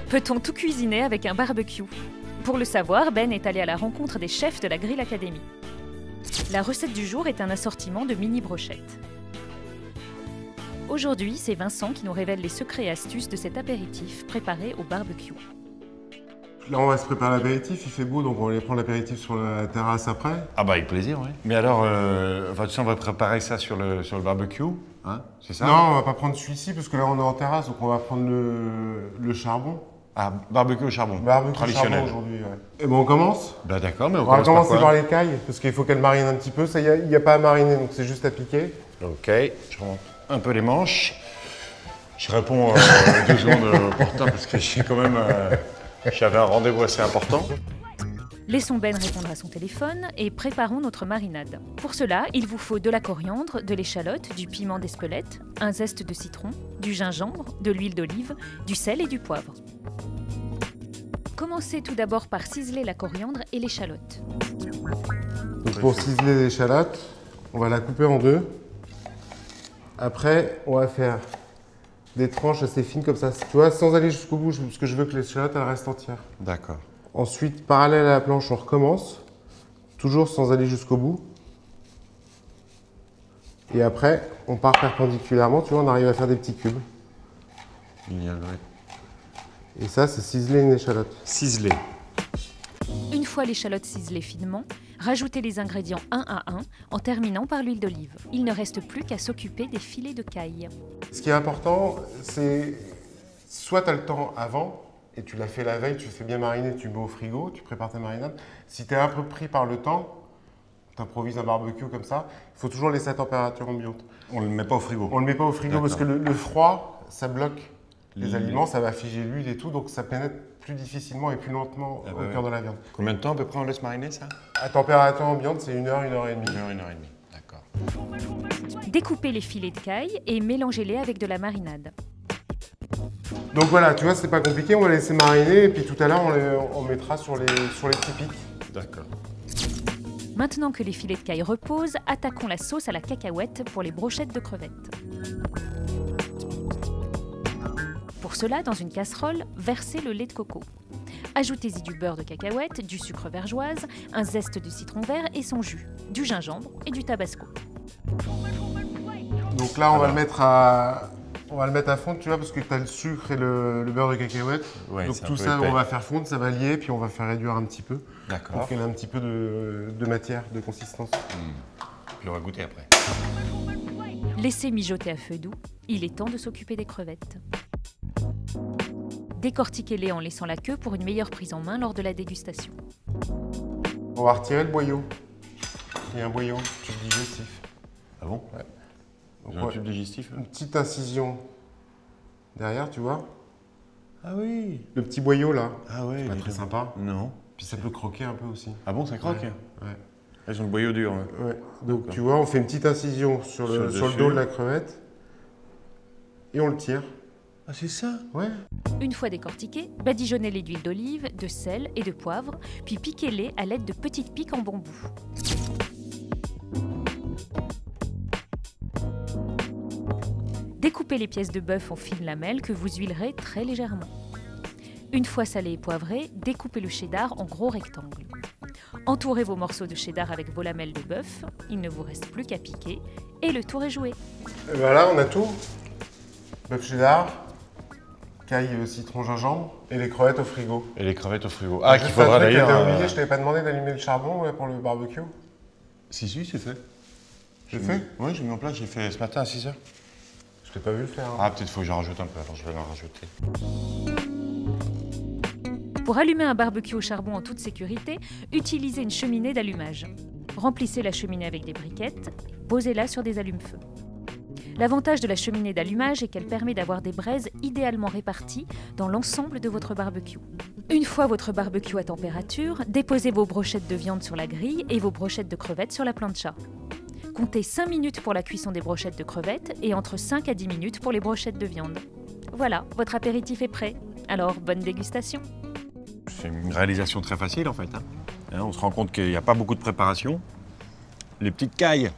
Peut-on tout cuisiner avec un barbecue? Pour le savoir, Ben est allé à la rencontre des chefs de la Grill Academy. La recette du jour est un assortiment de mini brochettes. Aujourd'hui, c'est Vincent qui nous révèle les secrets et astuces de cet apéritif préparé au barbecue. Là, on va se préparer l'apéritif, il fait beau, donc on va aller prendre l'apéritif sur la terrasse après. Ah bah avec plaisir, oui. Mais alors, on va préparer ça sur le barbecue, hein, c'est ça? Non, on va pas prendre celui-ci, parce que là, on est en terrasse, donc on va prendre le charbon. Ah, barbecue au charbon, Barbecue traditionnel. aujourd'hui, ouais. Et bon, on commence? Bah d'accord, mais On va commencer par les cailles, parce qu'il faut qu'elles marinent un petit peu. Ça, il n'y a pas à mariner, donc c'est juste à piquer. Ok, je rends un peu les manches. Je réponds 2 secondes au portable, parce que j'avais un rendez-vous assez important. Laissons Ben répondre à son téléphone et préparons notre marinade. Pour cela, il vous faut de la coriandre, de l'échalote, du piment d'Espelette, un zeste de citron, du gingembre, de l'huile d'olive, du sel et du poivre. Commencez tout d'abord par ciseler la coriandre et l'échalote. Donc pour ciseler l'échalote, on va la couper en 2. Après, on va faire des tranches assez fines comme ça, tu vois, sans aller jusqu'au bout, parce que je veux que l'échalote, elle reste entière. D'accord. Ensuite, parallèle à la planche, on recommence, toujours sans aller jusqu'au bout. Et après, on part perpendiculairement, tu vois, on arrive à faire des petits cubes. Génial, ouais. Et ça, c'est ciseler une échalote. Ciselé. Une fois l'échalote ciselée finement, rajoutez les ingrédients un à un en terminant par l'huile d'olive. Il ne reste plus qu'à s'occuper des filets de caille. Ce qui est important, c'est soit tu as le temps avant, et tu l'as fait la veille, tu fais bien mariner, tu mets au frigo, tu prépares ta marinade. Si tu es un peu pris par le temps, tu improvises un barbecue comme ça, il faut toujours laisser à température ambiante. On ne le met pas au frigo? On ne le met pas au frigo parce que le froid, ça bloque les L'huile. aliments, ça va figer l'huile et tout, donc ça pénètre plus difficilement et plus lentement au cœur de la viande. Combien de temps à peu près on laisse mariner ça? À température ambiante, c'est 1 heure, 1 heure et demie. 1 heure, 1 heure et demie, d'accord. Découpez les filets de caille et mélangez-les avec de la marinade. Donc voilà, tu vois, c'est pas compliqué, on va laisser mariner et puis tout à l'heure, on mettra sur les petits pics. D'accord. Maintenant que les filets de caille reposent, attaquons la sauce à la cacahuète pour les brochettes de crevettes. Pour cela, dans une casserole, versez le lait de coco. Ajoutez-y du beurre de cacahuète, du sucre vergeoise, un zeste de citron vert et son jus, du gingembre et du tabasco. Donc là, on va le mettre à fondre, tu vois, parce que tu as le sucre et le beurre de cacahuète. Ouais, donc c'est un tout peu ça, épais. on va faire fondre, ça va lier, puis on va faire réduire un petit peu. D'accord. Pour qu'il y ait un petit peu de matière, de consistance. Puis on va goûter après. Laissez mijoter à feu doux, il est temps de s'occuper des crevettes. Décortiquez-les en laissant la queue pour une meilleure prise en main lors de la dégustation. On va retirer le boyau. Il y a un boyau, tube digestif. Ah bon? Ouais. J'ai Donc, un tube digestif? une petite incision derrière, tu vois. Ah oui. Le petit boyau là. Ah ouais. C'est pas très sympa. Non. Puis ça peut croquer un peu aussi. Ah bon, ça croque? Ouais. Elles ont le boyau dur. Hein. Ouais. Donc tu vois, on fait une petite incision sur le dos de la crevette et on le tire. Ah c'est ça? Ouais. Une fois décortiqués, badigeonnez-les d'huile d'olive, de sel et de poivre, puis piquez-les à l'aide de petites piques en bambou. Découpez les pièces de bœuf en fines lamelles que vous huilerez très légèrement. Une fois salé et poivré, découpez le cheddar en gros rectangles. Entourez vos morceaux de cheddar avec vos lamelles de bœuf, il ne vous reste plus qu'à piquer et le tour est joué. Et voilà, on a tout. Bœuf cheddar, caille, citron, gingembre et les crevettes au frigo. Et les crevettes au frigo. Ah, qu'il Juste un faudra truc que d'ailleurs. t'as oublié, je t'avais pas demandé d'allumer le charbon ouais, pour le barbecue. Si, c'est fait. J'ai fait? Oui, j'ai mis en place, j'ai fait ce matin à 6 h. Je t'ai pas vu le faire. Hein. Ah, peut-être faut que j'en rajoute un peu, alors je vais en rajouter. Pour allumer un barbecue au charbon en toute sécurité, utilisez une cheminée d'allumage. Remplissez la cheminée avec des briquettes, posez-la sur des allumes-feu. L'avantage de la cheminée d'allumage est qu'elle permet d'avoir des braises idéalement réparties dans l'ensemble de votre barbecue. Une fois votre barbecue à température, déposez vos brochettes de viande sur la grille et vos brochettes de crevettes sur la plancha. Comptez 5 minutes pour la cuisson des brochettes de crevettes et entre 5 à 10 minutes pour les brochettes de viande. Voilà, votre apéritif est prêt. Alors, bonne dégustation! C'est une réalisation très facile en fait. Hein, on se rend compte qu'il n'y a pas beaucoup de préparation. Les petites cailles,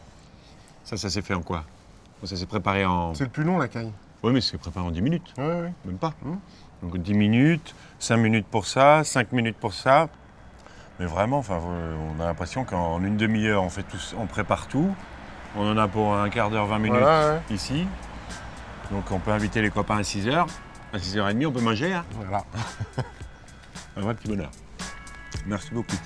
ça s'est fait en quoi? Ça s'est préparé en... C'est le plus long la caille. Oui, mais c'est préparé en 10 minutes. Ouais, ouais. Même pas. Donc 10 minutes, 5 minutes pour ça, 5 minutes pour ça. Mais vraiment, enfin, on a l'impression qu'en une demi-heure, on prépare tout. On en a pour un quart d'heure, 20 minutes ici. Donc on peut inviter les copains à 6h. À 6h30, on peut manger. Hein. Voilà. Un vrai petit bonheur. Merci beaucoup.